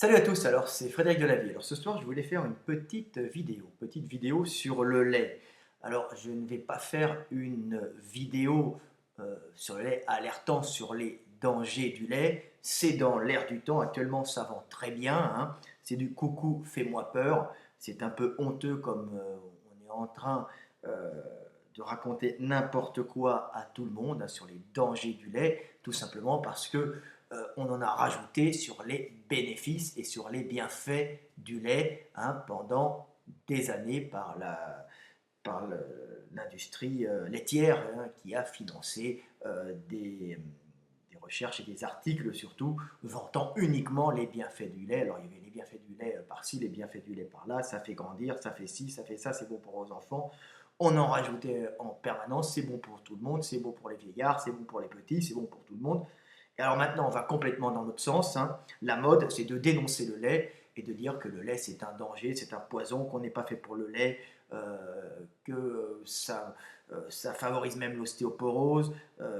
Salut à tous, alors c'est Frédéric Delavie. Alors ce soir je voulais faire une petite vidéo sur le lait. Alors je ne vais pas faire une vidéo sur le lait alertant sur les dangers du lait. C'est dans l'air du temps, actuellement ça vend très bien, hein. C'est du coucou fais-moi peur. C'est un peu honteux comme on est en train euh, de raconter n'importe quoi à tout le monde, hein, sur les dangers du lait, tout simplement parce que on en a rajouté sur les bénéfices et sur les bienfaits du lait, hein, pendant des années par l'industrie laitière, hein, qui a financé des recherches et des articles surtout vantant uniquement les bienfaits du lait. Alors il y avait les bienfaits du lait par-ci, les bienfaits du lait par-là, ça fait grandir, ça fait ci, ça fait ça, c'est bon pour vos enfants. On en rajoutait en permanence, c'est bon pour tout le monde, c'est bon pour les vieillards, c'est bon pour les petits, c'est bon pour tout le monde. Et alors maintenant, on va complètement dans l'autre sens, hein. La mode, c'est de dénoncer le lait et de dire que le lait, c'est un danger, c'est un poison, qu'on n'est pas fait pour le lait, que ça favorise même l'ostéoporose,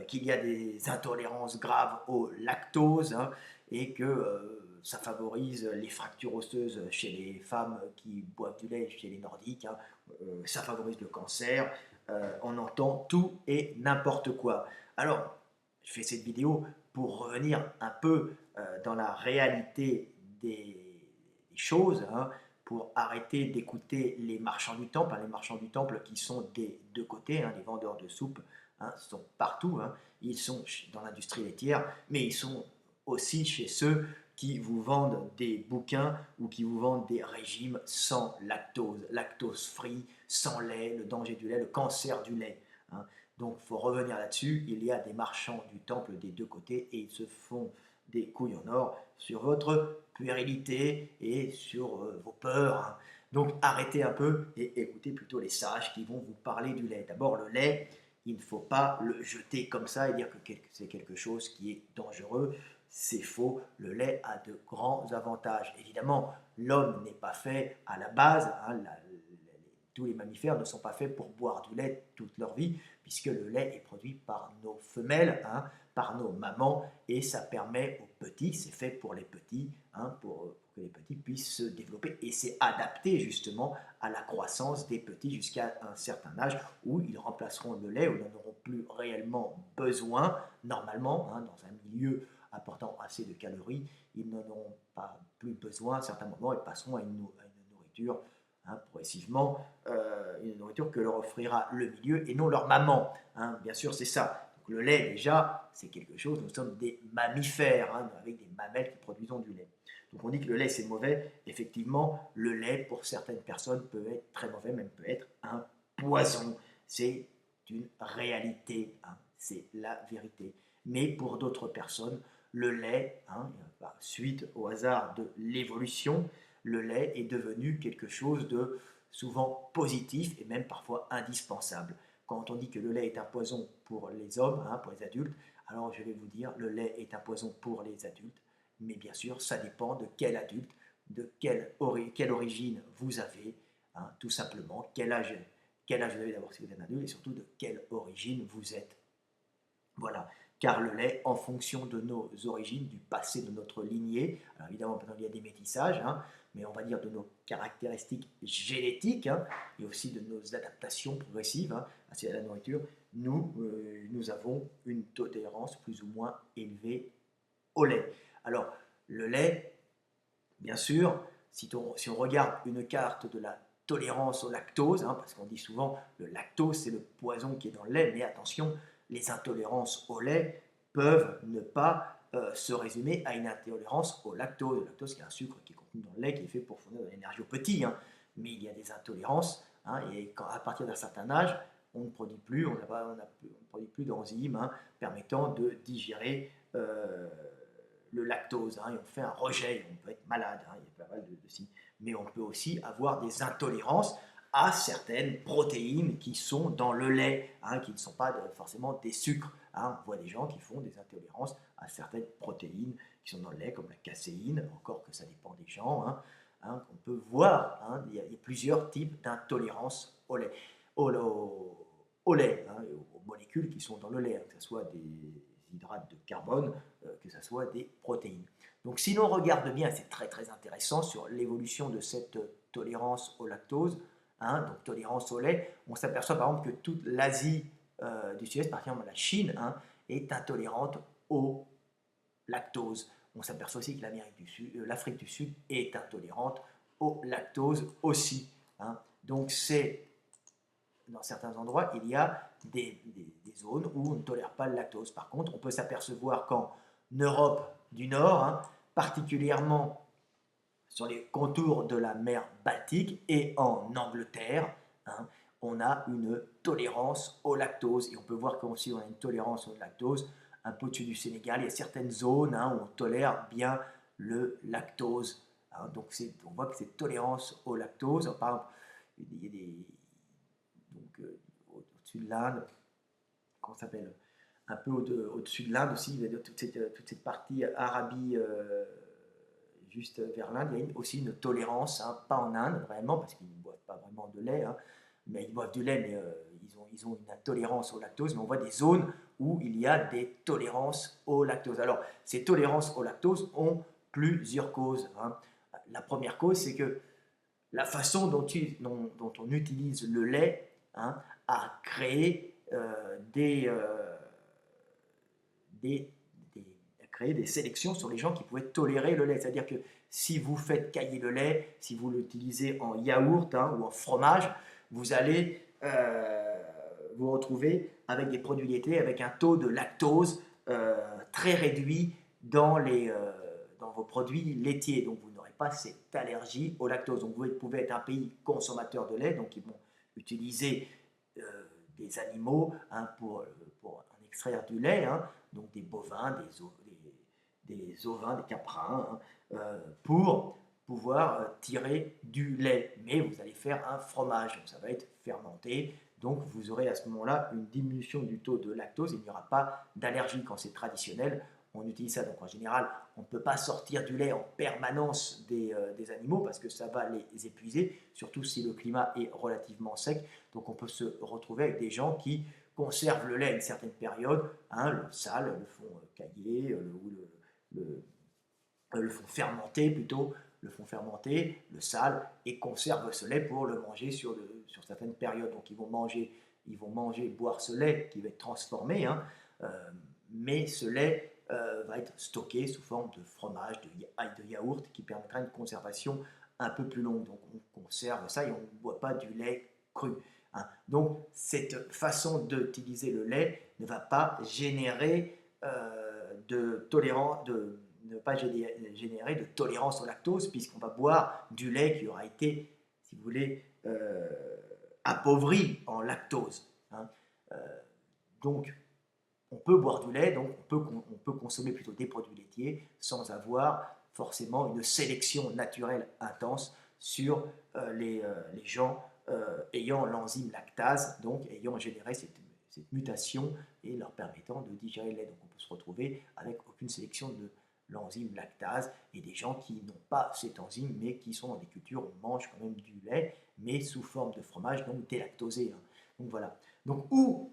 qu'il y a des intolérances graves au lactose, hein, et que ça favorise les fractures osseuses chez les femmes qui boivent du lait, chez les nordiques, hein. Ça favorise le cancer. On entend tout et n'importe quoi. Alors, je fais cette vidéo pour revenir un peu dans la réalité des choses, hein, pour arrêter d'écouter les marchands du temple, hein, les marchands du temple qui sont des deux côtés, hein, les vendeurs de soupe, hein, sont partout, hein. Ils sont dans l'industrie laitière, mais ils sont aussi chez ceux qui vous vendent des bouquins ou qui vous vendent des régimes sans lactose, lactose free, sans lait, le danger du lait, le cancer du lait, hein. Donc il faut revenir là-dessus, il y a des marchands du temple des deux côtés et ils se font des couilles en or sur votre puérilité et sur vos peurs, hein. Donc arrêtez un peu et écoutez plutôt les sages qui vont vous parler du lait. D'abord le lait, il ne faut pas le jeter comme ça et dire que c'est quelque chose qui est dangereux. C'est faux, le lait a de grands avantages. Évidemment, l'homme n'est pas fait à la base, hein, tous les mammifères ne sont pas faits pour boire du lait toute leur vie, puisque le lait est produit par nos femelles, hein, par nos mamans, et ça permet aux petits, c'est fait pour les petits, hein, pour que les petits puissent se développer, et c'est adapté justement à la croissance des petits jusqu'à un certain âge où ils remplaceront le lait, où ils n'en auront plus réellement besoin, normalement, hein, dans un milieu apportant assez de calories, ils n'en auront pas plus besoin à certains moments et passeront à une nourriture, hein, progressivement, une nourriture que leur offrira le milieu et non leur maman, hein. Bien sûr, c'est ça. Donc, le lait, déjà, c'est quelque chose, nous sommes des mammifères, hein, avec des mamelles qui produisent du lait. Donc on dit que le lait c'est mauvais. Effectivement, le lait pour certaines personnes peut être très mauvais, même peut être un poison. C'est une réalité, hein, c'est la vérité. Mais pour d'autres personnes, le lait, hein, suite au hasard de l'évolution, le lait est devenu quelque chose de souvent positif et même parfois indispensable. Quand on dit que le lait est un poison pour les hommes, hein, pour les adultes, alors je vais vous dire, le lait est un poison pour les adultes, mais bien sûr, ça dépend de quel adulte, de quelle origine vous avez, hein, tout simplement, quel âge vous avez d'abord si vous êtes un adulte, et surtout de quelle origine vous êtes. Voilà, car le lait, en fonction de nos origines, du passé de notre lignée, alors évidemment, il y a des métissages, hein, mais on va dire de nos caractéristiques génétiques, hein, et aussi de nos adaptations progressives, hein, à la nourriture, nous avons une tolérance plus ou moins élevée au lait. Alors, le lait, bien sûr, si on regarde une carte de la tolérance au lactose, hein, parce qu'on dit souvent le lactose c'est le poison qui est dans le lait, mais attention, les intolérances au lait peuvent ne pas se résumer à une intolérance au lactose. Le lactose, c'est un sucre qui est contenu dans le lait, qui est fait pour fournir de l'énergie aux petits, hein, mais il y a des intolérances, hein, et à partir d'un certain âge, on ne produit plus, on ne produit plus d'enzymes, hein, permettant de digérer le lactose, hein, et on fait un rejet, on peut être malade, hein, il y a pas mal de signes, mais on peut aussi avoir des intolérances à certaines protéines qui sont dans le lait, hein, qui ne sont pas forcément des sucres, hein. On voit des gens qui font des intolérances à certaines protéines qui sont dans le lait, comme la caséine, encore que ça dépend des gens, hein, hein, on peut voir, hein, il y a plusieurs types d'intolérance au lait, au lait, hein, et aux molécules qui sont dans le lait, hein, que ce soit des hydrates de carbone, que ce soit des protéines. Donc si l'on regarde bien, c'est très très intéressant sur l'évolution de cette tolérance au lactose, hein, donc tolérance au lait, on s'aperçoit par exemple que toute l'Asie du Sud-Est, par exemple la Chine, hein, est intolérante au lactose. On s'aperçoit aussi que l'Afrique du Sud est intolérante au lactose aussi, hein. Donc c'est dans certains endroits, il y a des zones où on ne tolère pas le lactose. Par contre, on peut s'apercevoir qu'en Europe du Nord, hein, particulièrement sur les contours de la mer Baltique et en Angleterre, hein, on a une tolérance au lactose. Et on peut voir qu'aussi on a une tolérance au lactose un peu au-dessus du Sénégal. Il y a certaines zones, hein, où on tolère bien le lactose, hein. Donc on voit que c'est tolérance au lactose. Par exemple, il y a donc, au-dessus de l'Inde, comment ça s'appelle, un peu au-dessus de l'Inde aussi, il y a toute cette partie Arabie, juste vers l'Inde, il y a aussi une tolérance, hein, pas en Inde vraiment, parce qu'ils ne boivent pas vraiment de lait, hein, mais ils boivent du lait, mais ils ont une intolérance au lactose, mais on voit des zones où il y a des tolérances au lactose. Alors, ces tolérances au lactose ont plusieurs causes, hein. La première cause, c'est que la façon dont on utilise le lait, hein, a créé des, a créé des sélections sur les gens qui pouvaient tolérer le lait. C'est-à-dire que si vous faites cailler le lait, si vous l'utilisez en yaourt, hein, ou en fromage, vous allez vous retrouver avec des produits laitiers avec un taux de lactose très réduit dans vos produits laitiers. Donc vous n'aurez pas cette allergie au lactose. Donc vous pouvez être un pays consommateur de lait, donc ils vont utiliser euh, des animaux, hein, pour en extraire du lait, hein, donc des bovins, des ovins, des caprins, hein, pour pouvoir tirer du lait. Mais vous allez faire un fromage, donc ça va être fermenté, donc vous aurez à ce moment-là une diminution du taux de lactose, il n'y aura pas d'allergie quand c'est traditionnel. On utilise ça, donc en général, on ne peut pas sortir du lait en permanence des animaux parce que ça va les épuiser, surtout si le climat est relativement sec. Donc on peut se retrouver avec des gens qui conservent le lait à une certaine période, hein, le sale, le font cailler, le font fermenter plutôt, le font fermenter, le sale, et conservent ce lait pour le manger sur certaines périodes. Donc ils vont manger, boire ce lait qui va être transformé, hein, mais ce lait va être stocké sous forme de fromage, de yaourt, qui permettra une conservation un peu plus longue. Donc on conserve ça et on ne boit pas du lait cru, hein. Donc cette façon d'utiliser le lait ne va pas générer de tolérance, ne pas générer de tolérance au lactose, puisqu'on va boire du lait qui aura été, si vous voulez, appauvri en lactose, hein. Euh, donc, on peut boire du lait, donc on peut consommer plutôt des produits laitiers sans avoir forcément une sélection naturelle intense sur les gens ayant l'enzyme lactase, donc ayant généré cette mutation et leur permettant de digérer le lait. Donc on peut se retrouver avec aucune sélection de l'enzyme lactase et des gens qui n'ont pas cette enzyme mais qui sont dans des cultures où on mange quand même du lait mais sous forme de fromage, donc délactosé, hein. Donc voilà. Donc où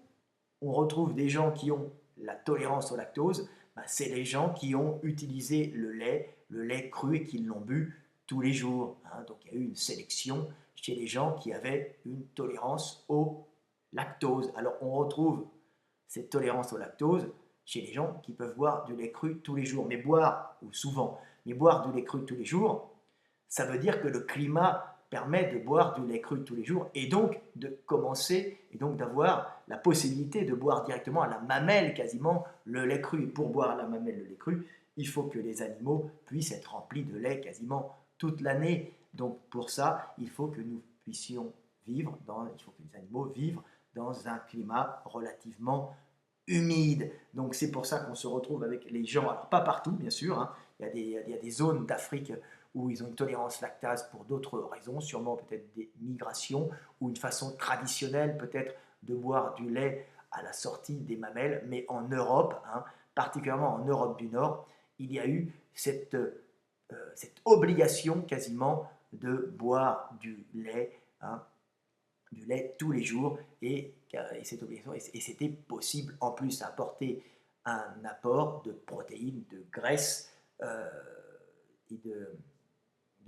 on retrouve des gens qui ont la tolérance au lactose, ben, c'est les gens qui ont utilisé le lait cru et qui l'ont bu tous les jours, hein. Donc il y a eu une sélection chez les gens qui avaient une tolérance au lactose. Alors on retrouve cette tolérance au lactose chez les gens qui peuvent boire du lait cru tous les jours, mais boire, ou souvent, mais boire du lait cru tous les jours, ça veut dire que le climat permet de boire du lait cru tous les jours et donc de commencer et donc d'avoir la possibilité de boire directement à la mamelle quasiment le lait cru. Et pour boire à la mamelle le lait cru, il faut que les animaux puissent être remplis de lait quasiment toute l'année. Donc pour ça, il faut que nous puissions il faut que les animaux vivent dans un climat relativement humide. Donc c'est pour ça qu'on se retrouve avec les gens, alors pas partout bien sûr, hein. Il y a des zones d'Afrique où ils ont une tolérance lactase pour d'autres raisons, sûrement peut-être des migrations ou une façon traditionnelle peut-être de boire du lait à la sortie des mamelles, mais en Europe, hein, particulièrement en Europe du Nord, il y a eu cette obligation quasiment de boire du lait, hein, tous les jours, et cette obligation, et c'était possible en plus, ça apportait un apport de protéines, de graisses et de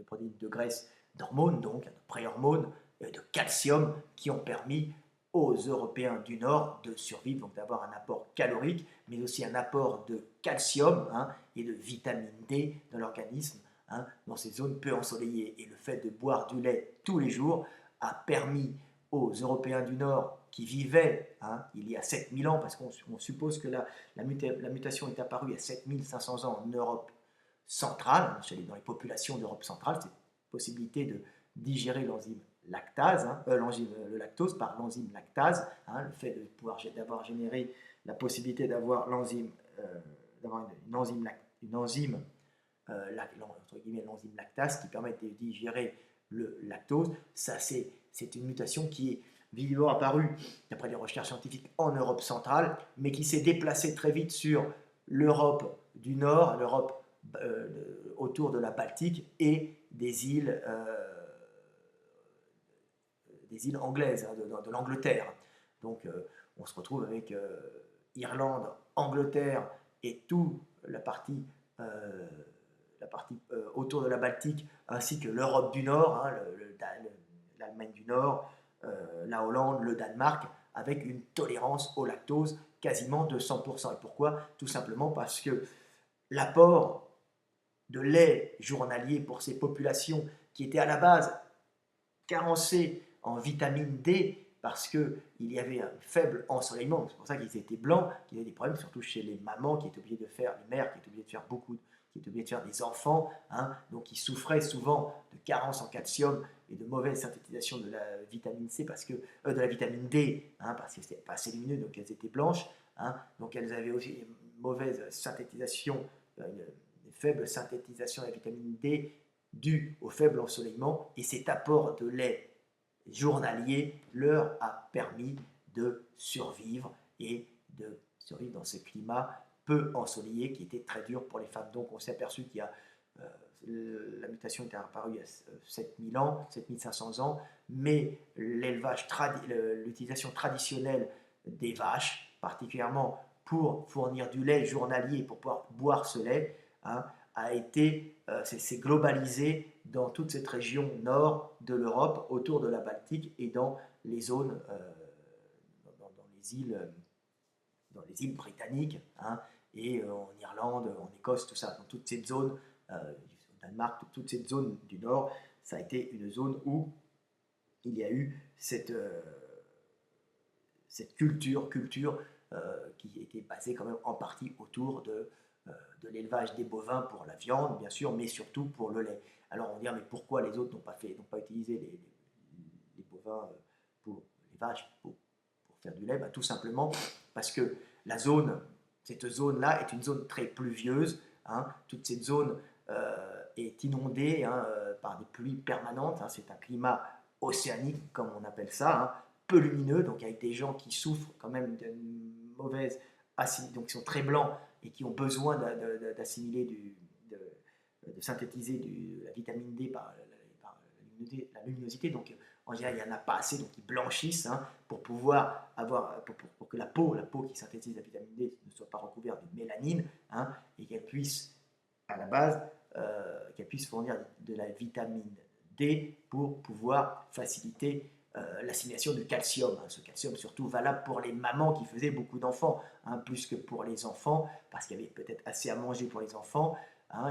protéines, de graisses, d'hormones, donc de préhormones, de calcium qui ont permis aux Européens du Nord de survivre, donc d'avoir un apport calorique, mais aussi un apport de calcium et de vitamine D dans l'organisme dans ces zones peu ensoleillées. Et le fait de boire du lait tous les jours a permis aux Européens du Nord qui vivaient il y a 7000 ans, parce qu'on suppose que la mutation est apparue il y a 7500 ans en Europe centrale, dans les populations d'Europe centrale, cette possibilité de digérer l'enzyme lactase, le lactose par l'enzyme lactase, le fait de pouvoir d'avoir généré la possibilité d'avoir l'enzyme, d'avoir une enzyme entre guillemets l'enzyme lactase qui permet de digérer le lactose. Ça, c'est une mutation qui est visiblement apparue, d'après les recherches scientifiques, en Europe centrale, mais qui s'est déplacée très vite sur l'Europe du Nord, l'Europe autour de la Baltique et des îles anglaises, de l'Angleterre. Donc on se retrouve avec Irlande, Angleterre et toute la partie autour de la Baltique, ainsi que l'Europe du Nord, l'Allemagne du Nord, la Hollande, le Danemark, avec une tolérance au lactose quasiment de 100%. Et pourquoi? Tout simplement parce que l'apport de lait journalier pour ces populations qui étaient à la base carencées en vitamine D, parce qu'il y avait un faible ensoleillement, c'est pour ça qu'ils étaient blancs, qu'ils avaient des problèmes, surtout chez les mamans qui étaient obligées de faire, les mères qui étaient obligées de faire qui étaient obligées de faire des enfants, donc ils souffraient souvent de carence en calcium et de mauvaise synthétisation de la vitamine C, de la vitamine D, parce que c'était pas assez lumineux, donc elles étaient blanches, donc elles avaient aussi une mauvaise synthétisation, une faible synthétisation de la vitamine D due au faible ensoleillement, et cet apport de lait journalier leur a permis de survivre et de survivre dans ce climat peu ensoleillé qui était très dur pour les femmes. Donc on s'est aperçu qu'il y a la mutation était apparue il y a 7000 ans, 7500 ans, mais l'utilisation traditionnelle des vaches, particulièrement pour fournir du lait journalier, pour pouvoir boire ce lait, s'est globalisé dans toute cette région nord de l'Europe, autour de la Baltique et dans les zones, dans les îles britanniques, et en Irlande, en Écosse, tout ça, dans toute cette zone, au Danemark, toute cette zone du nord, ça a été une zone où il y a eu cette culture qui était basée quand même en partie autour de l'élevage des bovins pour la viande, bien sûr, mais surtout pour le lait. Alors on va dire, mais pourquoi les autres n'ont pas utilisé les bovins pour les vaches pour faire du lait? Tout simplement parce que cette zone-là est une zone très pluvieuse. Toute cette zone est inondée par des pluies permanentes. C'est un climat océanique, comme on appelle ça, peu lumineux, donc avec des gens qui souffrent quand même d'une mauvaise acidité, donc qui sont très blancs et qui ont besoin d'assimiler, de synthétiser la vitamine D par la luminosité. Donc en général, il n'y en a pas assez, donc ils blanchissent pour pouvoir avoir, pour que la peau qui synthétise la vitamine D ne soit pas recouverte de mélanine et qu'elle puisse, à la base, qu'elle puisse fournir de la vitamine D pour pouvoir faciliter l'assimilation de calcium. Ce calcium surtout valable pour les mamans qui faisaient beaucoup d'enfants, plus que pour les enfants, parce qu'il y avait peut-être assez à manger pour les enfants,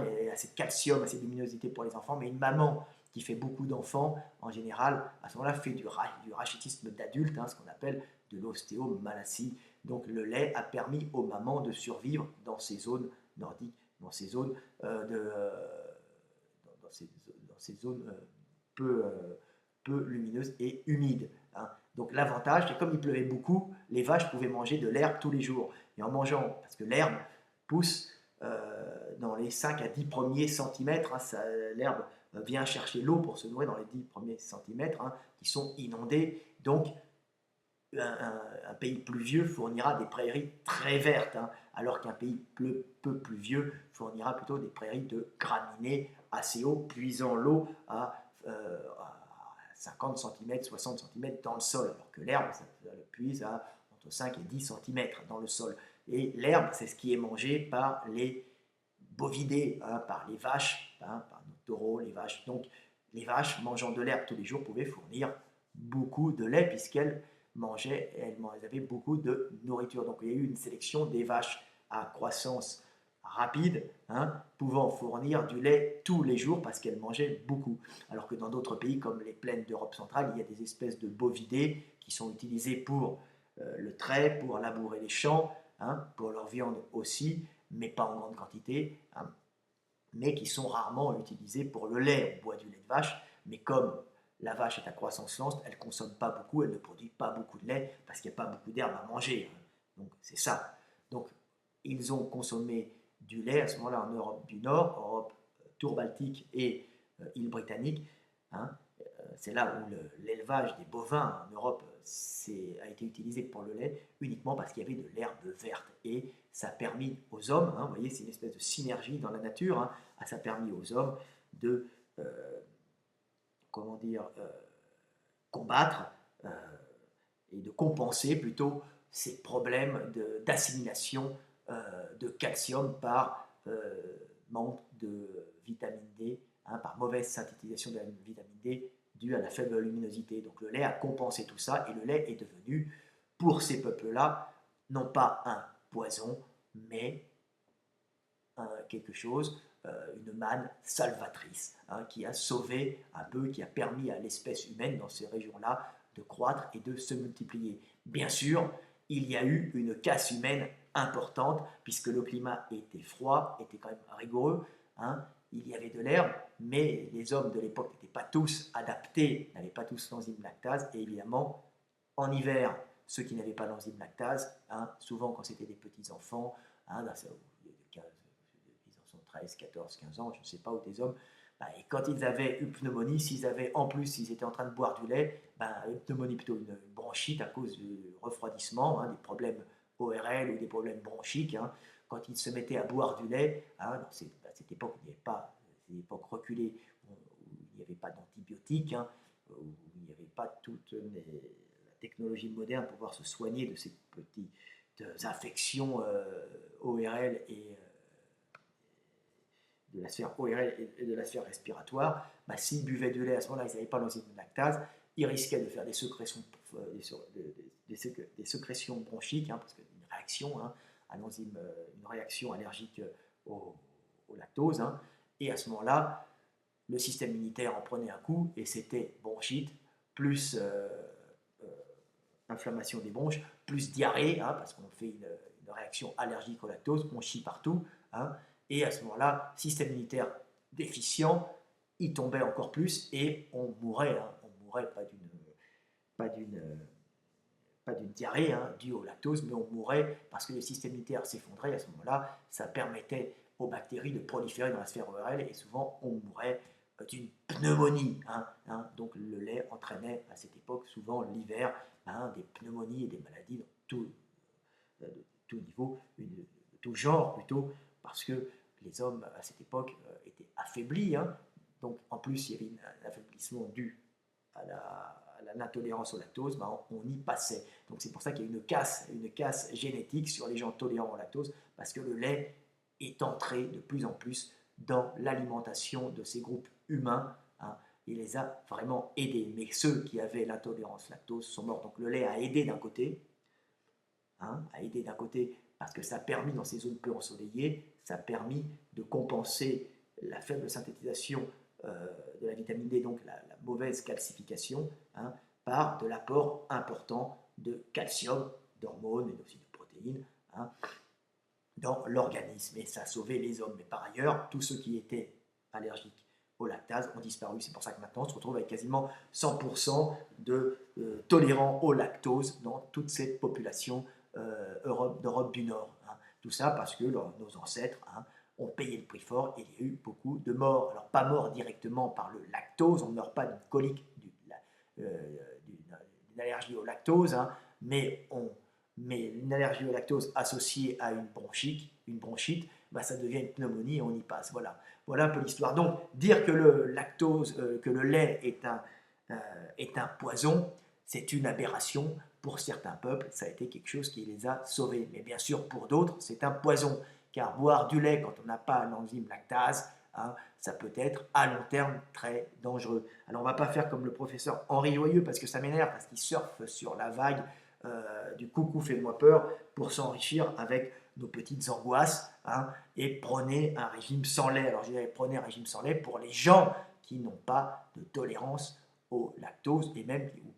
et assez de calcium, assez de luminosité pour les enfants, mais une maman qui fait beaucoup d'enfants, en général, à ce moment-là, fait du rachitisme d'adulte, ce qu'on appelle de l'ostéomalacie. Donc le lait a permis aux mamans de survivre dans ces zones nordiques, dans ces zones peu lumineuses et humides. Donc l'avantage, c'est comme il pleuvait beaucoup, les vaches pouvaient manger de l'herbe tous les jours. Et en mangeant, parce que l'herbe pousse dans les 5 à 10 premiers centimètres, l'herbe vient chercher l'eau pour se nourrir dans les 10 premiers centimètres qui sont inondés. Donc un pays pluvieux fournira des prairies très vertes, alors qu'un pays peu pluvieux fournira plutôt des prairies de graminées assez haut, puisant l'eau à 50 cm, 60 cm dans le sol, alors que l'herbe, ça le puise à entre 5 et 10 cm dans le sol. Et l'herbe, c'est ce qui est mangé par les bovidés, hein, par les vaches, hein, par nos taureaux, les vaches. Donc, les vaches, mangeant de l'herbe tous les jours, pouvaient fournir beaucoup de lait puisqu'elles mangeaient, elles avaient beaucoup de nourriture. Donc, il y a eu une sélection des vaches à croissance rapide, hein, pouvant fournir du lait tous les jours parce qu'elles mangeaient beaucoup. Alors que dans d'autres pays comme les plaines d'Europe centrale, il y a des espèces de bovidés qui sont utilisés pour le trait, pour labourer les champs, hein, pour leur viande aussi, mais pas en grande quantité, hein, mais qui sont rarement utilisés pour le lait. On boit du lait de vache, mais comme la vache est à croissance lente, elle ne consomme pas beaucoup, elle ne produit pas beaucoup de lait parce qu'il n'y a pas beaucoup d'herbe à manger. Donc c'est ça. Donc ils ont consommé du lait à ce moment-là en Europe du Nord, Europe Tour Baltique et île britannique. Hein. C'est là où l'élevage des bovins en Europe a été utilisé pour le lait uniquement parce qu'il y avait de l'herbe verte. Et ça a permis aux hommes, hein, vous voyez, c'est une espèce de synergie dans la nature, hein, ça a permis aux hommes de, comment dire, combattre et de compenser plutôt ces problèmes d'assimilation de calcium par manque de vitamine D, hein, par mauvaise synthétisation de la vitamine D due à la faible luminosité. Donc le lait a compensé tout ça et le lait est devenu, pour ces peuples-là, non pas un poison, mais quelque chose, une manne salvatrice, hein, qui a sauvé un peu, qui a permis à l'espèce humaine dans ces régions-là de croître et de se multiplier. Bien sûr, il y a eu une casse humaine importante, puisque le climat était froid, était quand même rigoureux, hein. Il y avait de l'herbe, mais les hommes de l'époque n'étaient pas tous adaptés, n'avaient pas tous l'enzyme lactase, et évidemment, en hiver, ceux qui n'avaient pas l'enzyme lactase, hein, souvent quand c'était des petits-enfants, hein, ils en sont 13, 14, 15 ans, je ne sais pas, ou des hommes, bah, et quand ils avaient une pneumonie, s'ils avaient en plus, s'ils étaient en train de boire du lait, bah, une pneumonie plutôt une bronchite à cause du refroidissement, hein, des problèmes ORL ou des problèmes bronchiques, hein, quand ils se mettaient à boire du lait, hein, dans cette époque où il n'y avait pas, c'est l'époque reculée, où il n'y avait pas d'antibiotiques, hein, où il n'y avait pas toute la technologie moderne pour pouvoir se soigner de ces petites infections ORL et de la sphère ORL et de la sphère respiratoire, bah, s'ils buvaient du lait à ce moment-là, ils n'avaient pas l'enzyme lactase, ils risquaient de faire des sécrétions, des sécrétions bronchiques, hein, parce qu'une réaction hein, à l'enzyme, une réaction allergique au lactose, hein, et à ce moment-là, le système immunitaire en prenait un coup, et c'était bronchite, plus inflammation des bronches, plus diarrhée, hein, parce qu'on fait une réaction allergique au lactose, on chie partout, hein, et à ce moment-là, système immunitaire déficient, il tombait encore plus et on mourait, hein, on mourait pas d'une pas d'une diarrhée hein, due au lactose, mais on mourait parce que le système immunitaire s'effondrait. À ce moment-là, ça permettait aux bactéries de proliférer dans la sphère ORL et souvent on mourait d'une pneumonie. Hein. Donc le lait entraînait à cette époque, souvent l'hiver, hein, des pneumonies et des maladies de tout niveau, de tout genre plutôt, parce que les hommes à cette époque étaient affaiblis. Hein. Donc en plus, il y avait un affaiblissement dû à l'intolérance au lactose, ben, on y passait. Donc c'est pour ça qu'il y a une casse génétique sur les gens tolérants au lactose, parce que le lait est entré de plus en plus dans l'alimentation de ces groupes humains. Hein. Il les a vraiment aidés. Mais ceux qui avaient l'intolérance lactose sont morts. Donc le lait a aidé d'un côté, hein, a aidé d'un côté parce que ça a permis, dans ces zones peu ensoleillées, ça a permis de compenser la faible synthétisation de la vitamine D, donc la mauvaise calcification, hein, par de l'apport important de calcium, d'hormones et aussi de protéines hein, dans l'organisme. Et ça a sauvé les hommes. Mais par ailleurs, tous ceux qui étaient allergiques au lactase ont disparu. C'est pour ça que maintenant on se retrouve avec quasiment 100% de tolérants au lactose dans toute cette population d'Europe du Nord. Hein. Tout ça parce que nos ancêtres hein, ont payé le prix fort et il y a eu beaucoup de morts. Alors pas morts directement par le lactose, on ne meurt pas d'une colique, d'une allergie au lactose, hein, mais une allergie au lactose associée à une bronchite bah, ça devient une pneumonie et on y passe. Voilà un peu l'histoire. Donc dire que le lactose, que le lait est un poison, c'est une aberration pour certains peuples, ça a été quelque chose qui les a sauvés. Mais bien sûr, pour d'autres, c'est un poison, car boire du lait quand on n'a pas l'enzyme lactase, hein, ça peut être à long terme très dangereux. Alors on ne va pas faire comme le professeur Henri Joyeux, parce que ça m'énerve, parce qu'il surfe sur la vague du coucou fais-moi peur pour s'enrichir avec nos petites angoisses, hein, et prôner un régime sans lait. Alors je dirais prenez un régime sans lait pour les gens qui n'ont pas de tolérance au lactose et même ou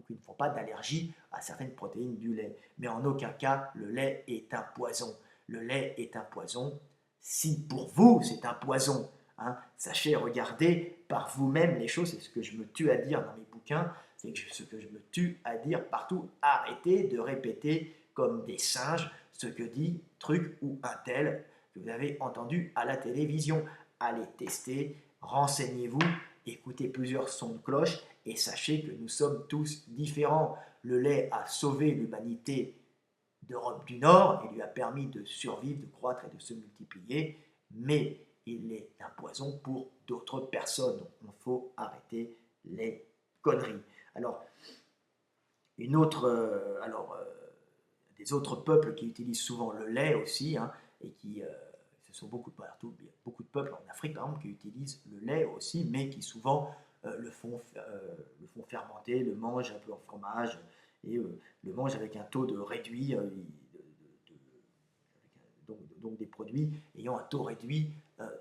qui ne font pas d'allergie à certaines protéines du lait. Mais en aucun cas, le lait est un poison. Le lait est un poison. Si pour vous, c'est un poison, hein, sachez regarder par vous-même les choses. C'est ce que je me tue à dire dans mes bouquins, c'est ce que je me tue à dire partout. Arrêtez de répéter comme des singes ce que dit truc ou un tel que vous avez entendu à la télévision. Allez tester, renseignez-vous, écoutez plusieurs sons de cloche et sachez que nous sommes tous différents. Le lait a sauvé l'humanité d'Europe du Nord et lui a permis de survivre, de croître et de se multiplier, mais il est un poison pour d'autres personnes. Donc, il faut arrêter les conneries. Alors, des autres peuples qui utilisent souvent le lait aussi, hein, et qui, ce sont beaucoup de peuples en Afrique par exemple qui utilisent le lait aussi, mais qui souvent le font fermenter, le mangent un peu en fromage et le mangent avec un taux de réduit, donc des produits ayant un taux réduit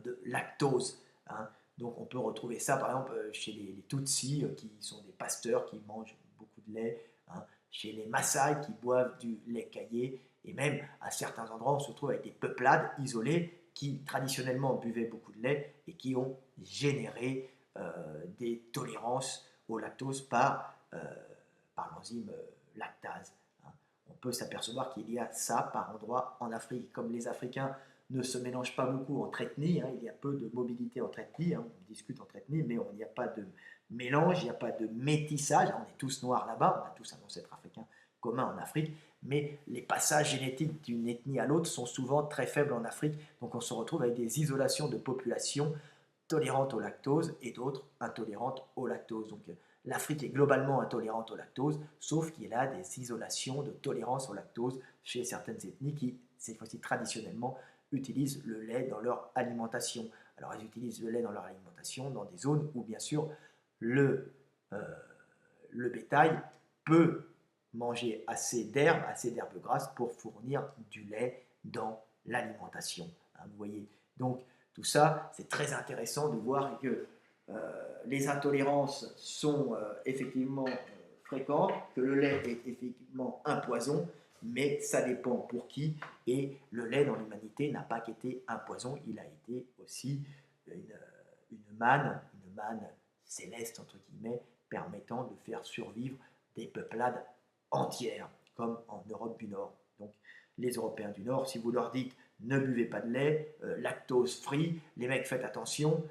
de lactose, hein. Donc on peut retrouver ça par exemple chez les Tutsis qui sont des pasteurs qui mangent beaucoup de lait, hein, chez les Maasai qui boivent du lait caillé, et même à certains endroits on se retrouve avec des peuplades isolées qui traditionnellement buvaient beaucoup de lait et qui ont généré des tolérances au lactose par l'enzyme lactase, hein. On peut s'apercevoir qu'il y a ça par endroit en Afrique. Comme les Africains ne se mélangent pas beaucoup entre ethnies, hein, il y a peu de mobilité entre ethnies, hein, on discute entre ethnies, mais il n'y a pas de mélange, il n'y a pas de métissage. On est tous noirs là-bas, on a tous un ancêtre africain commun en Afrique, mais les passages génétiques d'une ethnie à l'autre sont souvent très faibles en Afrique, donc on se retrouve avec des isolations de populations tolérantes au lactose et d'autres intolérantes au lactose. Donc l'Afrique est globalement intolérante au lactose, sauf qu'il y a des isolations de tolérance au lactose chez certaines ethnies qui, cette fois-ci traditionnellement, utilisent le lait dans leur alimentation. Alors elles utilisent le lait dans leur alimentation dans des zones où bien sûr le, euh, le bétail peut manger assez d'herbes grasses pour fournir du lait dans l'alimentation, hein, vous voyez. Donc tout ça, c'est très intéressant de voir que les intolérances sont effectivement fréquentes, que le lait est effectivement un poison, mais ça dépend pour qui. Et le lait dans l'humanité n'a pas qu'été un poison, il a été aussi une manne céleste, entre guillemets, permettant de faire survivre des peuplades entières, comme en Europe du Nord. Donc les Européens du Nord, si vous leur dites ne buvez pas de lait, lactose free, les mecs faites attention,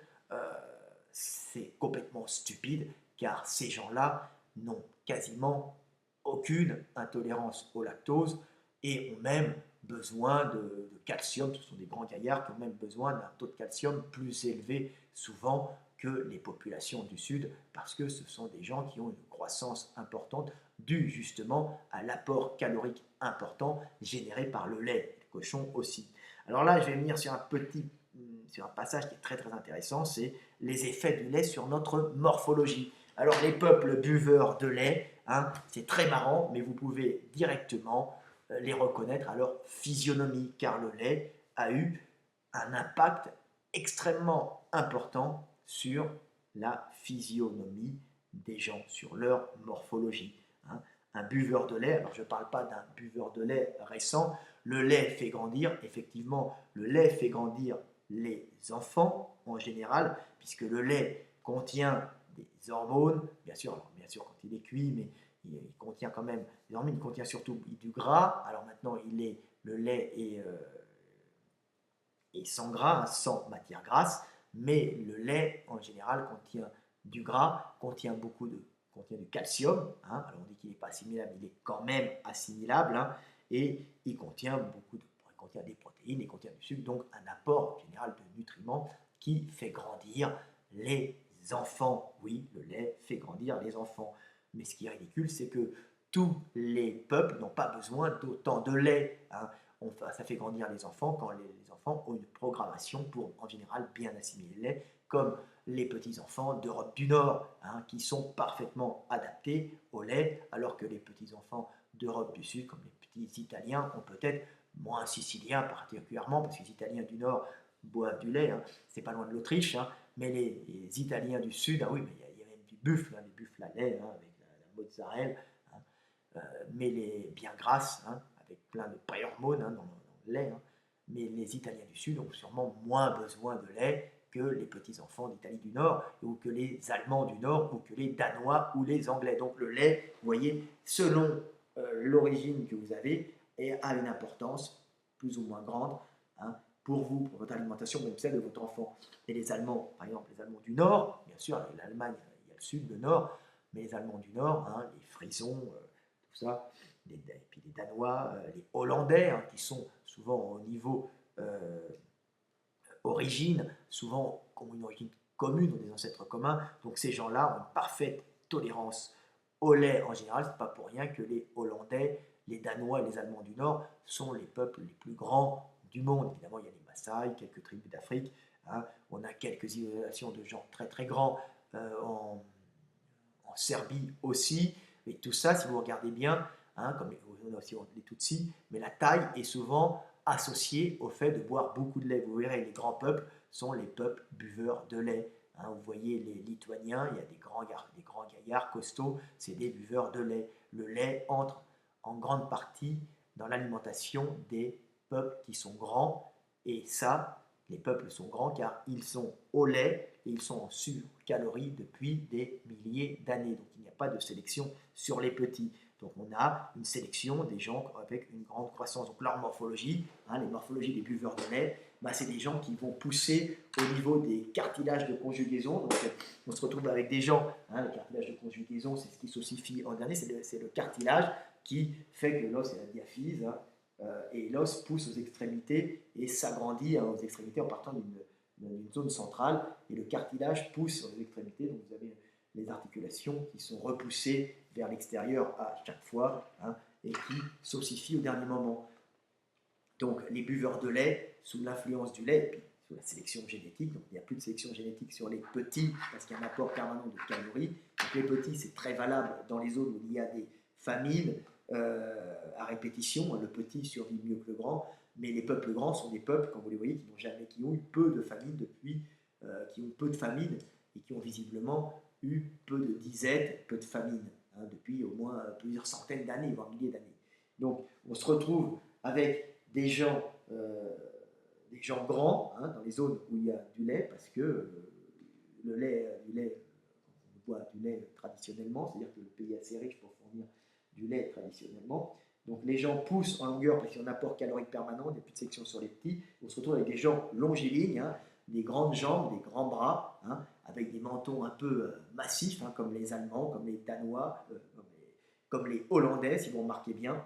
c'est complètement stupide, car ces gens-là n'ont quasiment aucune intolérance au lactose et ont même besoin de calcium. Ce sont des grands gaillards qui ont même besoin d'un taux de calcium plus élevé souvent que les populations du Sud, parce que ce sont des gens qui ont une croissance importante due justement à l'apport calorique important généré par le lait, le cochon aussi. Alors là, je vais venir sur un passage qui est très très intéressant, c'est les effets du lait sur notre morphologie. Alors les peuples buveurs de lait, hein, c'est très marrant, mais vous pouvez directement les reconnaître à leur physionomie, car le lait a eu un impact extrêmement important sur la physionomie des gens, sur leur morphologie, hein. Un buveur de lait, alors je ne parle pas d'un buveur de lait récent, le lait fait grandir, effectivement, le lait fait grandir les enfants en général, puisque le lait contient des hormones, bien sûr quand il est cuit, mais il contient quand même des hormones, il contient surtout du gras. Alors maintenant, le lait est sans gras, sans matière grasse, mais le lait en général contient du gras, contient du calcium, hein. Alors on dit qu'il n'est pas assimilable, il est quand même assimilable, hein, et il contient il contient des protéines, il contient du sucre, donc un apport général de nutriments qui fait grandir les enfants. Oui, le lait fait grandir les enfants. Mais ce qui est ridicule, c'est que tous les peuples n'ont pas besoin d'autant de lait, hein. Ça fait grandir les enfants quand les enfants ont une programmation pour, en général, bien assimiler le lait, comme les petits-enfants d'Europe du Nord, hein, qui sont parfaitement adaptés au lait, alors que les petits-enfants d'Europe du Sud, comme les petits Italiens, ont peut-être moins siciliens particulièrement, parce que les Italiens du Nord boivent du lait, hein, c'est pas loin de l'Autriche, hein, mais les Italiens du Sud, ah oui, mais il y a même du buffle, hein, des buffles à lait, hein, avec la mozzarella, hein, mais les bien grasses, hein, avec plein de hormones, hein, dans le lait, hein, mais les Italiens du Sud ont sûrement moins besoin de lait que les petits-enfants d'Italie du Nord, ou que les Allemands du Nord, ou que les Danois ou les Anglais. Donc le lait, vous voyez, selon l'origine que vous avez, a une importance plus ou moins grande, hein, pour vous, pour votre alimentation, même celle de votre enfant. Et les Allemands, par exemple, les Allemands du Nord, bien sûr, l'Allemagne, il y a le Sud, le Nord, mais les Allemands du Nord, hein, les Frisons, tout ça, et puis les Danois, les Hollandais, hein, qui sont souvent au niveau origine, souvent ont une origine commune, ont des ancêtres communs, donc ces gens-là ont une parfaite tolérance au lait en général. C'est pas pour rien que les Hollandais, les Danois et les Allemands du Nord sont les peuples les plus grands du monde. Évidemment, il y a les Maasai, quelques tribus d'Afrique, hein. On a quelques isolations de gens très très grands en Serbie aussi, et tout ça, si vous regardez bien, hein, comme on a aussi les Tutsis, mais la taille est souvent associée au fait de boire beaucoup de lait. Vous verrez, les grands peuples sont les peuples buveurs de lait, hein. Vous voyez les Lituaniens, il y a des grands gaillards costauds, c'est des buveurs de lait. Le lait entre en grande partie dans l'alimentation des peuples qui sont grands, et ça, les peuples sont grands car ils sont au lait et ils sont en surcalories depuis des milliers d'années. Donc il n'y a pas de sélection sur les petits. Donc on a une sélection des gens avec une grande croissance. Donc leur morphologie, hein, les morphologies des buveurs de lait, bah, c'est des gens qui vont pousser au niveau des cartilages de conjugaison. Donc on se retrouve avec des gens, hein, le cartilage de conjugaison, c'est ce qui s'ossifie en dernier, c'est le cartilage qui fait que l'os est la diaphyse, hein, et l'os pousse aux extrémités et s'agrandit, hein, aux extrémités en partant d'une zone centrale, et le cartilage pousse aux extrémités. Donc vous avez les articulations qui sont repoussées vers l'extérieur à chaque fois, hein, et qui s'ossifient au dernier moment. Donc les buveurs de lait, sous l'influence du lait, et puis sous la sélection génétique, donc il n'y a plus de sélection génétique sur les petits parce qu'il y a un apport permanent de calories. Donc les petits, c'est très valable dans les zones où il y a des famines à répétition. Le petit survit mieux que le grand, mais les peuples grands sont des peuples, quand vous les voyez, qui ont eu peu de famines depuis, qui ont peu de famines et qui ont visiblement eu peu de disette, peu de famine, hein, depuis au moins plusieurs centaines d'années, voire milliers d'années. Donc on se retrouve avec des gens grands, hein, dans les zones où il y a du lait, parce que le lait, on boit du lait traditionnellement, c'est-à-dire que le pays est assez riche pour fournir du lait traditionnellement. Donc les gens poussent en longueur parce qu'il y a un apport calorique permanent, il n'y a plus de section sur les petits. On se retrouve avec des gens longilignes, hein, des grandes jambes, des grands bras, hein, avec des mentons un peu massifs, hein, comme les Allemands, comme les Danois, comme les Hollandais, si vous remarquez bien.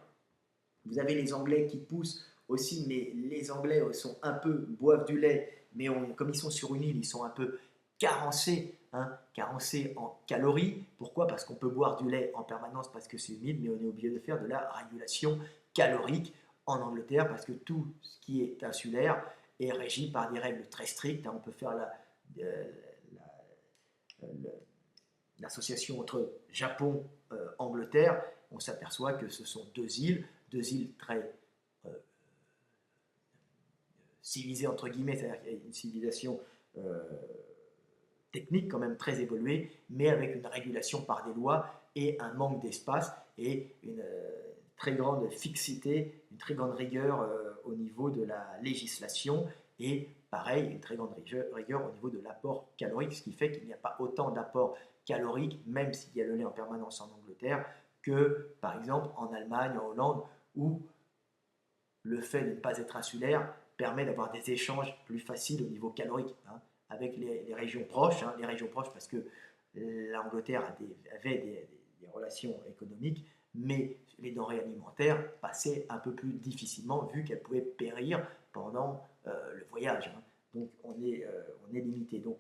Vous avez les Anglais qui poussent aussi, mais les Anglais boivent du lait, mais comme ils sont sur une île, ils sont un peu carencés, hein, carencés en calories. Pourquoi? Parce qu'on peut boire du lait en permanence parce que c'est humide, mais on est obligé de faire de la régulation calorique en Angleterre parce que tout ce qui est insulaire est régi par des règles très strictes, hein. On peut faire l'association entre Japon et Angleterre. On s'aperçoit que ce sont deux îles très civilisées entre guillemets, c'est-à-dire qu'il y a une civilisation technique quand même très évoluée, mais avec une régulation par des lois et un manque d'espace et une très grande fixité, une très grande rigueur au niveau de la législation, et pareil, une très grande rigueur au niveau de l'apport calorique, ce qui fait qu'il n'y a pas autant d'apport calorique, même s'il y a le lait en permanence en Angleterre, que par exemple en Allemagne, en Hollande, où le fait de ne pas être insulaire permet d'avoir des échanges plus faciles au niveau calorique, hein, avec les régions proches, hein, les régions proches parce que l'Angleterre avait des relations économiques, mais les denrées alimentaires passaient un peu plus difficilement vu qu'elles pouvaient périr pendant le voyage, hein. Donc on est limité. Donc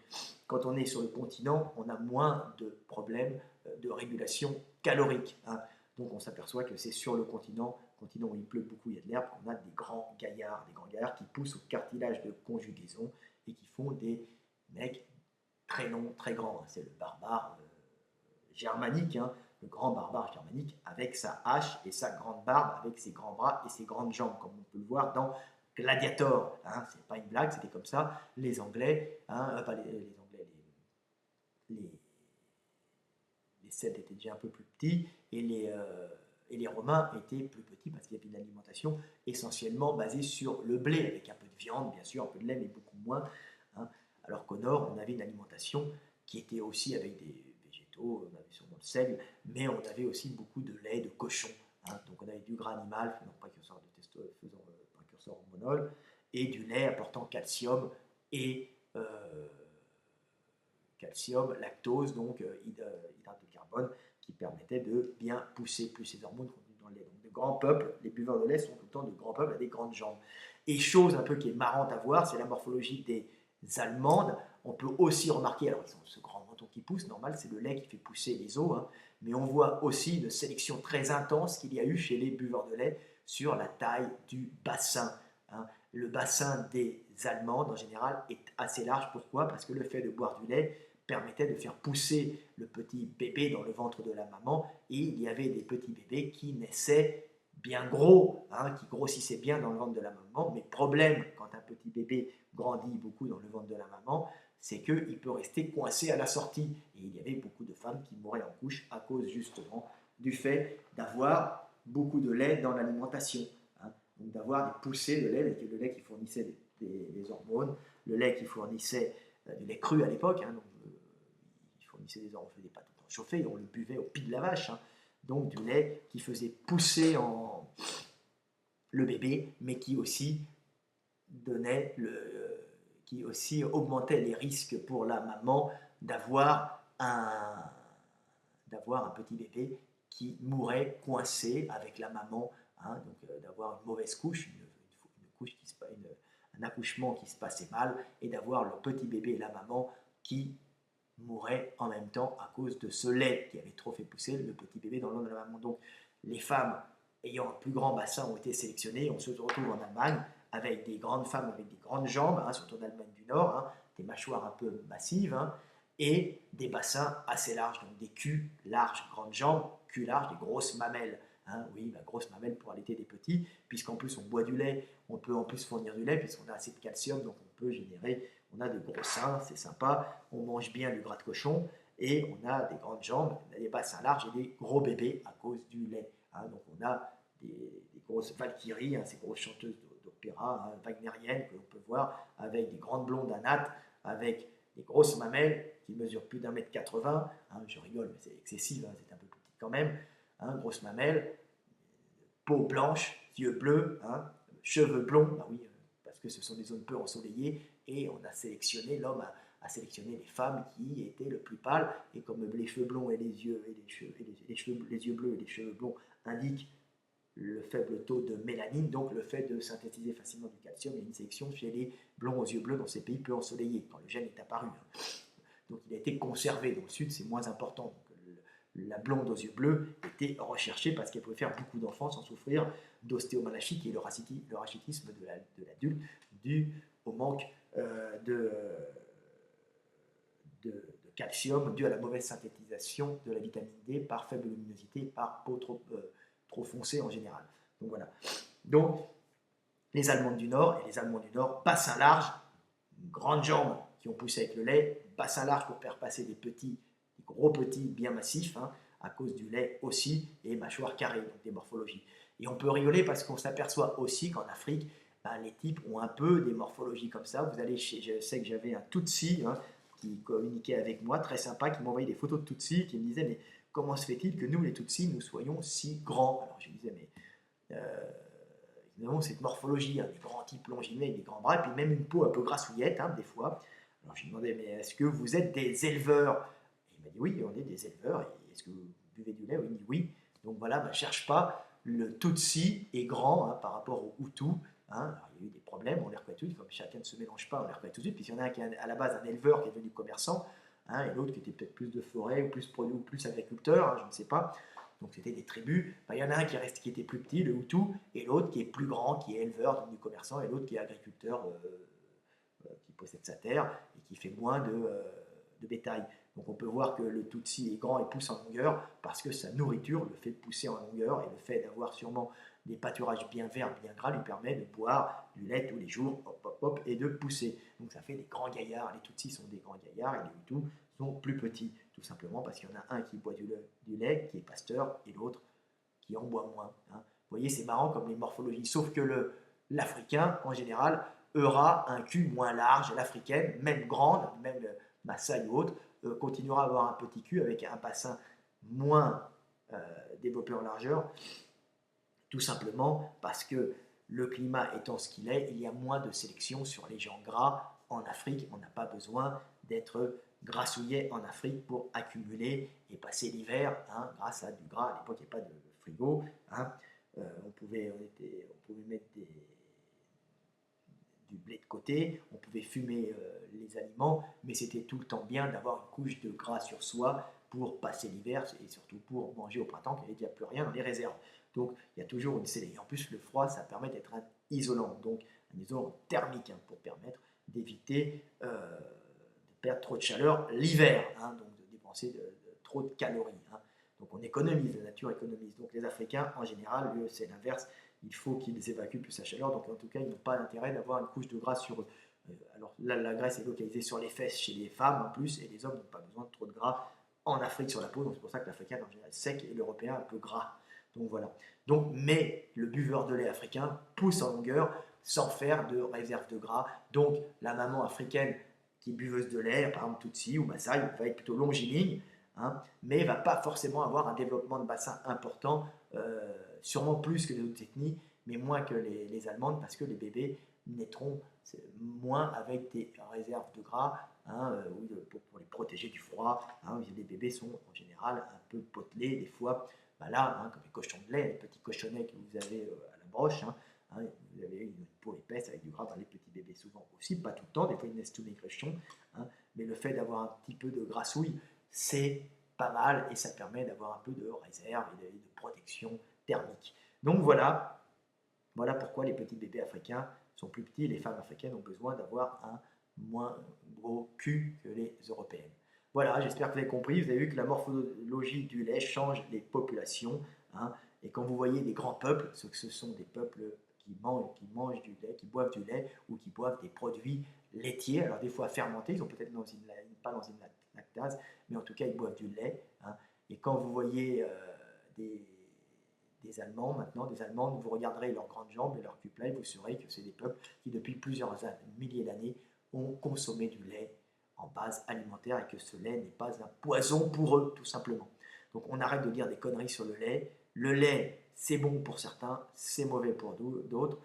quand on est sur le continent, on a moins de problèmes de régulation calorique, hein. Donc on s'aperçoit que c'est sur le continent où il pleut beaucoup, il y a de l'herbe, on a des grands gaillards qui poussent au cartilage de conjugaison et qui font des mecs très longs, très grands. C'est le barbare germanique, hein, le grand barbare germanique, avec sa hache et sa grande barbe, avec ses grands bras et ses grandes jambes, comme on peut le voir dans Gladiator. Hein, c'est pas une blague, c'était comme ça. Les Anglais, hein, pas les Anglais, les, les Celtes étaient déjà un peu plus petits et les Romains étaient plus petits parce qu'il y avait une alimentation essentiellement basée sur le blé, avec un peu de viande, bien sûr, un peu de lait, mais beaucoup moins. Hein. Alors qu'au nord, on avait une alimentation qui était aussi avec des végétaux, on avait sûrement le seigle, mais on avait aussi beaucoup de lait, de cochon. Hein. Donc on avait du gras animal faisant précurseur hormonal et du lait apportant calcium et lactose, donc hydrate de carbone, qui permettait de bien pousser plus ces hormones contenues dans le lait. Donc de grands peuples, les buveurs de lait sont tout le temps de grands peuples à des grandes jambes. Et chose un peu qui est marrante à voir, c'est la morphologie des allemandes. On peut aussi remarquer, alors ils ont ce grand menton qui pousse, normal, c'est le lait qui fait pousser les os, hein, mais on voit aussi une sélection très intense qu'il y a eu chez les buveurs de lait sur la taille du bassin. Hein. Le bassin des allemandes, en général, est assez large. Pourquoi? Parce que le fait de boire du lait permettait de faire pousser le petit bébé dans le ventre de la maman, et il y avait des petits bébés qui naissaient bien gros, hein, qui grossissaient bien dans le ventre de la maman, mais problème, quand un petit bébé grandit beaucoup dans le ventre de la maman, c'est qu'il peut rester coincé à la sortie, et il y avait beaucoup de femmes qui mouraient en couche à cause justement du fait d'avoir beaucoup de lait dans l'alimentation, hein, donc d'avoir des poussées de lait, le lait qui fournissait des hormones, le lait qui fournissait du lait cru à l'époque, hein, donc il fournissait des hormones, on ne faisait pas tout le temps chauffer, on le buvait au pied de la vache, hein, donc du lait qui faisait pousser le bébé, mais qui aussi qui aussi augmentait les risques pour la maman d'avoir un petit bébé qui mourrait coincé avec la maman, hein, donc d'avoir une mauvaise couche, un accouchement qui se passait mal, et d'avoir le petit bébé et la maman qui mouraient en même temps à cause de ce lait qui avait trop fait pousser le petit bébé dans le ventre de la maman. Donc les femmes ayant un plus grand bassin ont été sélectionnées. On se retrouve en Allemagne avec des grandes femmes avec des grandes jambes, hein, surtout en Allemagne du Nord, hein, des mâchoires un peu massives, hein, et des bassins assez larges, donc des culs larges, grandes jambes, culs larges, des grosses mamelles. Hein, oui, la grosse mamelle pour allaiter des petits, puisqu'en plus on boit du lait, on peut en plus fournir du lait, puisqu'on a assez de calcium, donc on a de gros seins, c'est sympa, on mange bien du gras de cochon, et on a des grandes jambes, des bassins larges et des gros bébés à cause du lait. Hein, donc on a des grosses valkyries, hein, ces grosses chanteuses d'opéra, hein, wagnériennes, que l'on peut voir, avec des grandes blondes à nattes, avec des grosses mamelles qui mesurent plus d'1,80 m. Hein, je rigole, mais c'est excessif, hein, c'est un peu plus petit quand même. Hein, grosses mamelles, peau blanche, yeux bleus, hein, cheveux blonds, bah oui, parce que ce sont des zones peu ensoleillées, et on a sélectionné, l'homme a sélectionné les femmes qui étaient le plus pâles, et comme les cheveux blonds et les yeux, les yeux bleus et les cheveux blonds indiquent le faible taux de mélanine, donc le fait de synthétiser facilement du calcium, il y a une sélection chez les blonds aux yeux bleus dans ces pays peu ensoleillés, quand le gène est apparu. Hein. Donc il a été conservé. Dans le sud, c'est moins important. Donc, la blonde aux yeux bleus était recherchée parce qu'elle pouvait faire beaucoup d'enfants sans souffrir d'ostéomalacie, qui est le rachitisme de l'adulte, dû au manque de calcium, dû à la mauvaise synthétisation de la vitamine D par faible luminosité, par peau trop foncée en général. Donc voilà. Donc les Allemandes du Nord, et les Allemands du Nord, bassin large, grandes jambes qui ont poussé avec le lait, bassin large pour faire passer des gros petits bien massifs, hein, à cause du lait aussi, et mâchoire carrée, donc des morphologies. Et on peut rigoler parce qu'on s'aperçoit aussi qu'en Afrique, ben, les types ont un peu des morphologies comme ça. Je sais que j'avais un Tutsi, hein, qui communiquait avec moi, très sympa, qui m'envoyait des photos de Tutsi, qui me disait, mais comment se fait-il que nous, les Tutsis, nous soyons si grands? Alors je disais, mais nous avons cette morphologie, hein, des grands types longineux avec des grands bras, et puis même une peau un peu grassouillette, hein, des fois. Alors je lui demandais, mais est-ce que vous êtes des éleveurs? Et il m'a dit, oui, on est des éleveurs. Et est-ce que vous buvez du lait? Il me dit, oui. Donc voilà, ne cherche pas, le Tutsi est grand, hein, par rapport au Hutu. Hein. Alors, il y a eu des problèmes, on les reconnaît tout de suite, comme chacun ne se mélange pas, on les reconnaît tout de suite. Puis il y en a un qui est à la base un éleveur qui est devenu commerçant, hein, et l'autre qui était peut-être plus de forêt, ou plus agriculteur, hein, je ne sais pas. donc c'était des tribus. Il y en a un qui était plus petit, le Hutu, et l'autre qui est plus grand, qui est éleveur, devenu commerçant, et l'autre qui est agriculteur, qui possède sa terre et qui fait moins de bétail. Donc on peut voir que le Tutsi est grand et pousse en longueur parce que sa nourriture le fait pousser en longueur, et le fait d'avoir sûrement des pâturages bien verts, bien gras, lui permet de boire du lait tous les jours, hop, hop, hop, et de pousser. Donc ça fait des grands gaillards. Les Tutsis sont des grands gaillards et les Hutus sont plus petits, tout simplement parce qu'il y en a un qui boit du lait, qui est pasteur, et l'autre qui en boit moins. Hein. Vous voyez, c'est marrant comme les morphologies, sauf que l'Africain, en général, aura un cul moins large. L'Africaine, même grande, même Maasai ou autre, continuera à avoir un petit cul avec un bassin moins développé en largeur, tout simplement parce que le climat étant ce qu'il est, il y a moins de sélection sur les gens gras en Afrique. On n'a pas besoin d'être grassouillet en Afrique pour accumuler et passer l'hiver, hein, grâce à du gras. À l'époque, il n'y avait pas de frigo. Hein. On pouvait mettre du blé de côté, on pouvait fumer les aliments, mais c'était tout le temps bien d'avoir une couche de gras sur soi pour passer l'hiver et surtout pour manger au printemps, qu'il n'y avait déjà plus rien dans les réserves. Donc il y a toujours une sélection. En plus, le froid, ça permet d'être un isolant, donc un isolant thermique, hein, pour permettre d'éviter de perdre trop de chaleur l'hiver, hein, donc de dépenser trop de calories. Hein. Donc on économise, la nature économise. Donc les Africains, en général, c'est l'inverse. Il faut qu'ils évacuent plus la chaleur, donc en tout cas, ils n'ont pas l'intérêt d'avoir une couche de gras sur eux. Alors là, la graisse est localisée sur les fesses chez les femmes en plus, et les hommes n'ont pas besoin de trop de gras en Afrique sur la peau, donc c'est pour ça que l'Africain en général sec et l'Européen un peu gras. Donc voilà. Donc, mais le buveur de lait africain pousse en longueur sans faire de réserve de gras. Donc la maman africaine qui est buveuse de lait, par exemple Tutsi ou Maasai, va être plutôt longiligne, hein, mais ne va pas forcément avoir un développement de bassin important, sûrement plus que les autres ethnies, mais moins que les Allemandes, parce que les bébés naîtront moins avec des réserves de gras, hein, pour les protéger du froid. Hein, les bébés sont en général un peu potelés, des fois, bah là, hein, comme les cochons de lait, les petits cochonnets que vous avez à la broche, hein, vous avez une peau épaisse avec du gras dans les petits bébés, souvent aussi, pas tout le temps, des fois ils naissent tous maigrichons, hein, mais le fait d'avoir un petit peu de grassouille, c'est pas mal, et ça permet d'avoir un peu de réserve et de protection thermique. Donc voilà pourquoi les petits bébés africains sont plus petits, et les femmes africaines ont besoin d'avoir un moins gros cul que les européennes. Voilà, j'espère que vous avez compris. Vous avez vu que la morphologie du lait change les populations. Hein, et quand vous voyez des grands peuples, ce sont des peuples qui mangent du lait, qui boivent du lait ou qui boivent des produits laitiers. Alors des fois fermentés, ils ont peut-être pas l'enzyme lactase, mais en tout cas ils boivent du lait. Hein, et quand vous voyez des Allemands, maintenant, des Allemandes, vous regarderez leurs grandes jambes et leurs cuplets, vous saurez que c'est des peuples qui, depuis plusieurs milliers d'années, ont consommé du lait en base alimentaire, et que ce lait n'est pas un poison pour eux, tout simplement. Donc on arrête de dire des conneries sur le lait. Le lait, c'est bon pour certains, c'est mauvais pour d'autres.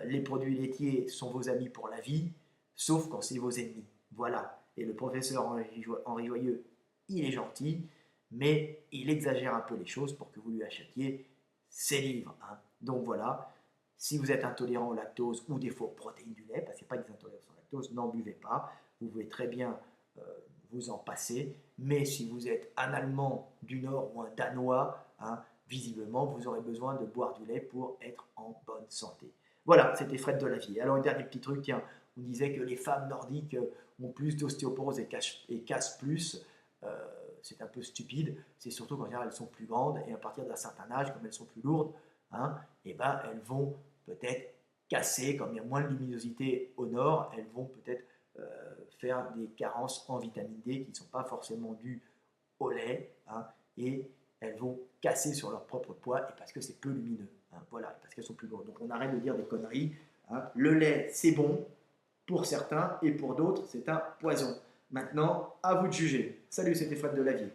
Les produits laitiers sont vos amis pour la vie, sauf quand c'est vos ennemis. Voilà. Et le professeur Henri Joyeux, il est gentil, mais il exagère un peu les choses pour que vous lui achetiez ses livres. Hein. Donc voilà, si vous êtes intolérant au lactose ou des fois aux protéines du lait, parce qu'il n'y a pas des intolérances au lactose, n'en buvez pas. Vous pouvez très bien vous en passer. Mais si vous êtes un Allemand du Nord ou un Danois, hein, visiblement, vous aurez besoin de boire du lait pour être en bonne santé. Voilà, c'était Fred de la vie. Alors, un dernier petit truc, tiens, on disait que les femmes nordiques ont plus d'ostéoporose et cassent plus. C'est un peu stupide. C'est surtout qu'en général, elles sont plus grandes, et à partir d'un certain âge, comme elles sont plus lourdes, hein, et ben, elles vont peut-être casser, comme il y a moins de luminosité au nord, elles vont peut-être faire des carences en vitamine D qui ne sont pas forcément dues au lait, hein, et elles vont casser sur leur propre poids, et parce que c'est peu lumineux. Hein, voilà, parce qu'elles sont plus lourdes. Donc on arrête de dire des conneries. Hein. Le lait, c'est bon pour certains, et pour d'autres, c'est un poison. Maintenant, à vous de juger. Salut, c'était Fred de la vie.